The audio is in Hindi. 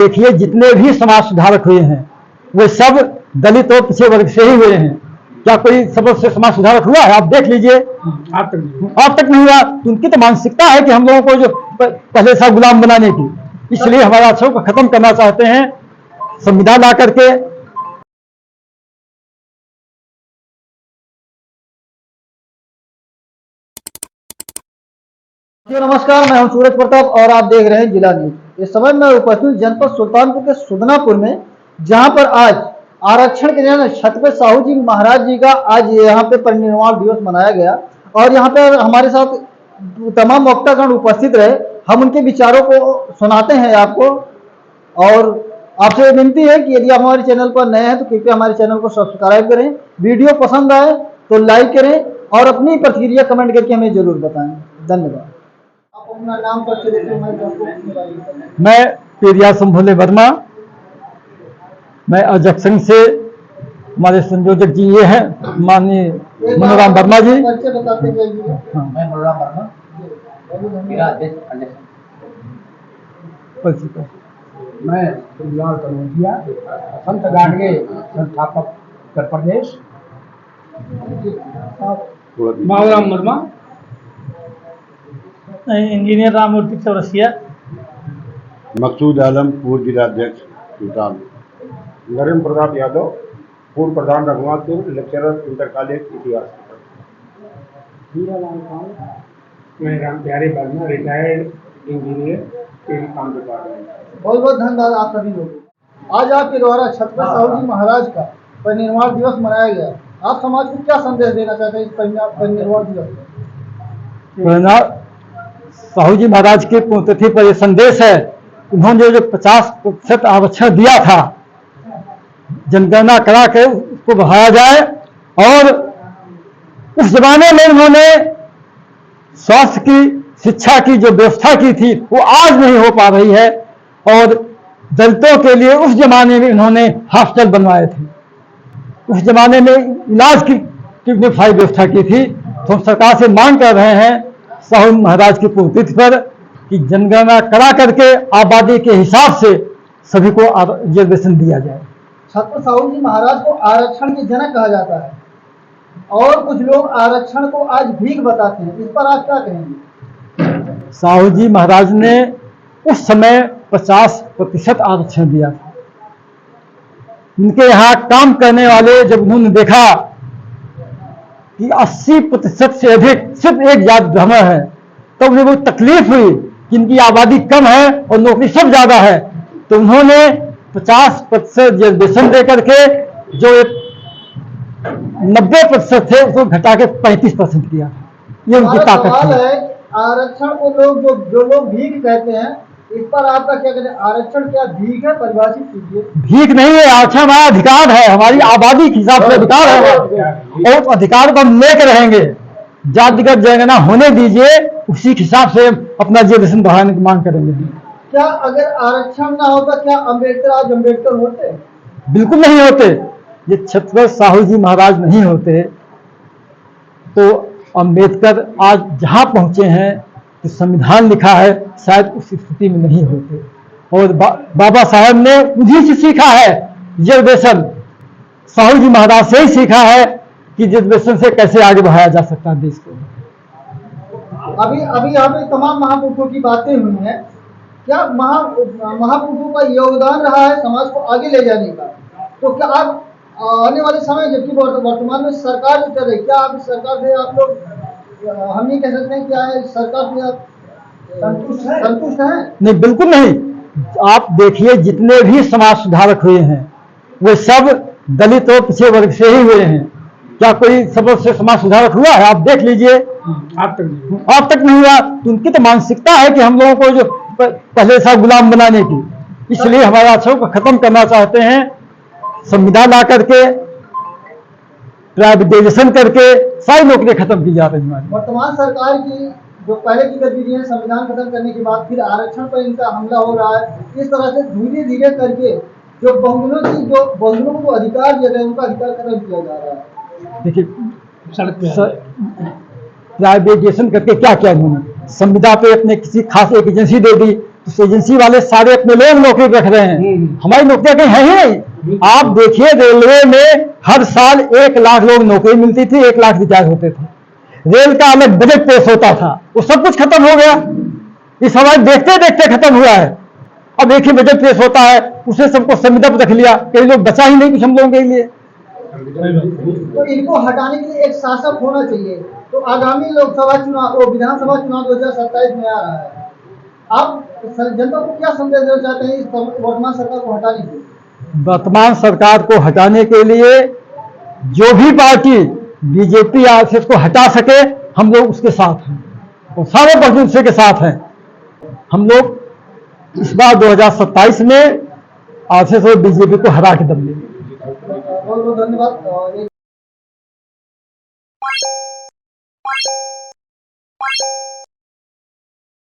देखिए जितने भी समाज सुधारक हुए हैं वे सब दलित और पिछड़े वर्ग से ही हुए हैं। क्या कोई सबसे समाज सुधारक हुआ है? आप देख लीजिए, आप तक नहीं हुआ। तो उनकी तो मानसिकता है कि हम लोगों को जो पहले से गुलाम बनाने की, इसलिए हमारे आचरण को खत्म करना चाहते हैं संविधान ला करके। नमस्कार, मैं हूं सूरज प्रताप और आप देख रहे हैं जिला न्यूज। इस समय मैं उपस्थित जनपद सुल्तानपुर के सुदनापुर में, जहां पर आज आरक्षण के लिए छत्रपति साहू जी महाराज जी का आज यहां पे परिनिर्वाण दिवस मनाया गया और यहां पर हमारे साथ तमाम वक्तागण उपस्थित रहे। हम उनके विचारों को सुनाते हैं आपको और आपसे विनती है कि यदि आप हमारे चैनल पर नए हैं तो कृपया हमारे चैनल को सब्सक्राइब करें। वीडियो पसंद आए तो लाइक करें और अपनी प्रतिक्रिया कमेंट करके हमें जरूर बताएं। धन्यवाद। अपना नाम परिचय देते। मैं पेरिया संभोले वर्मा, मैं अजक संघ से, हमारे संयोजक जी ये हैं माननीय मनोराम वर्मा जी। परिचय बताते जाइए। मैं मनोराम वर्मा, मेरा अध्यक्ष मैं लाल कनौजिया, संत गाडगे संस्थापक उत्तर प्रदेश। मावराम वर्मा, इंजीनियर राममूर्ति चौरसिया। मकसूद आलम, पूर्व जिलाध्यक्ष सुल्तान। नरेंद्र प्रताप यादव, पूर्व प्रधान रघुनाथपुर, लेक्चरर इंटर कॉलेज इतिहास। मैं राम प्यारे Verma, retired engineer, telecom department. बहुत बहुत धन्यवाद आप सभी लोगों। आज आपके द्वारा छत्रपति साहू जी महाराज का परिनिर्वाण दिवस मनाया गया। आप समाज को क्या संदेश देना चाहते हैं इस परिनिर्वाण दिवस में? साहू जी महाराज के पुण्यतिथि पर यह संदेश है, उन्होंने जो 50% आरक्षण दिया था, जनगणना करा के उसको बढ़ाया जाए। और उस जमाने में उन्होंने स्वास्थ्य की, शिक्षा की जो व्यवस्था की थी वो आज नहीं हो पा रही है। और दलितों के लिए उस जमाने में उन्होंने हॉस्टल बनवाए थे, उस जमाने में इलाज की किफायती व्यवस्था की थी। तो हम सरकार से मांग कर रहे हैं साहू महाराज की पुण्यतिथि पर कि जनगणना करा करके आबादी के हिसाब से सभी को रिजर्वेशन दिया जाए। छत्रपति साहू जी महाराज को आरक्षण के जनक कहा जाता है और कुछ लोग आरक्षण को आज भीख बताते हैं, इस पर आप क्या कहेंगे? साहू जी महाराज ने उस समय 50% आरक्षण दिया था। उनके यहाँ काम करने वाले जब उन्होंने देखा कि 80% से अधिक सिर्फ एक जात ब्राह्मण है, तो उन्हें वो तकलीफ हुई कि इनकी आबादी कम है और नौकरी सब ज्यादा है। तो उन्होंने 50% रिजर्वेशन दे करके जो 90% थे उसको घटा के 35% किया। ये उनकी ताकत है। आरक्षण को लोग जो लोग भीख कहते हैं, इस पर आपका क्या कहते हैं? आरक्षण क्या भीख है? परिभाषित कीजिए। भीख नहीं है, आरक्षण हमारा अधिकार है, हमारी आबादी के हिसाब से अधिकार है और अधिकार को हम लेकर रहेंगे। जातिगत जनगणना होने दीजिए, उसी के हिसाब से अपना रिजर्वेशन बढ़ाने की मांग करेंगे। क्या अगर आरक्षण ना होता क्या अम्बेडकर आज अम्बेडकर होते? बिल्कुल नहीं होते। ये छत्रपति साहू जी महाराज नहीं होते तो अम्बेडकर आज जहां पहुंचे हैं, तो संविधान लिखा है, शायद उस स्थिति में नहीं होते। और बाबा साहब ने उन्हीं से सीखा है रिजर्वेशन, साहू जी महाराज से ही सीखा है कि रिजर्वेशन से कैसे आगे बढ़ाया जा सकता है देश को। अभी यहाँ पे तमाम महापुरुषों की बातें हुई हैं। क्या महापुरुषों का योगदान रहा है समाज को आगे ले जाने का? तो क्या आप आने वाले समय, जबकि वर्तमान में सरकार जो चल रही, क्या आप इस सरकार से आप लोग, हम नहीं कह सकते हैं क्या है सरकार से आप संतुष्ट हैं? नहीं, बिल्कुल नहीं। आप देखिए जितने भी समाज सुधारक हुए हैं वे सब दलित और पिछड़े वर्ग से ही हुए हैं। क्या कोई सबसे समाज सुधारक हुआ है? आप देख लीजिए, आप तक नहीं हुआ। तो उनकी तो मानसिकता है कि हम लोगों को जो पहले से गुलाम बनाने की, इसलिए हमारे आचरण को खत्म करना चाहते हैं संविधान ला करके, प्राइवेटाइजेशन करके सारी नौकरियां खत्म की जा रही हैं। वर्तमान सरकार की जो पहले की गतिविधियां, संविधान खत्म करने के बाद फिर आरक्षण पर इनका हमला हो रहा है। इस तरह से धीरे धीरे करके जो बहुजनों को अधिकार दिए गए उनका अधिकार खत्म किया जा रहा है। देखिए प्राइवेटाइजेशन करके क्या किया उन्होंने? संविदा पे अपने किसी खास एक एजेंसी दे दी, तो एजेंसी वाले सारे अपने लोग नौकरी रख रहे हैं, हमारी नौकरियां कहीं है ही नहीं। आप देखिए रेलवे में हर साल 1 लाख लोग नौकरी मिलती थी, 1 लाख रिटायर होते थे। रेल का अलग बजट पेश होता था, वो सब कुछ खत्म हो गया। इस समाज देखते देखते खत्म हुआ है। अब एक ही बजट पेश होता है, उसे सबको संविदा पर रख लिया, कई लोग बचा ही नहीं कुछ हम लोगों के लिए। तो इनको हटाने के लिए एक शासक होना चाहिए। तो आगामी लोकसभा चुनाव और विधानसभा चुनाव 2027 में आ रहा है, आप जनता को क्या संदेश देना चाहते हैं इस वर्तमान सरकार को हटाने के लिए? वर्तमान सरकार को हटाने के लिए जो भी पार्टी बीजेपी आरएसएस को हटा सके, हम लोग उसके साथ हैं और सारे पार्टी के साथ हैं। हम लोग इस बार 2027 में आरएसएस और बीजेपी को हरा के दम लेंगे। बहुत बहुत धन्यवाद।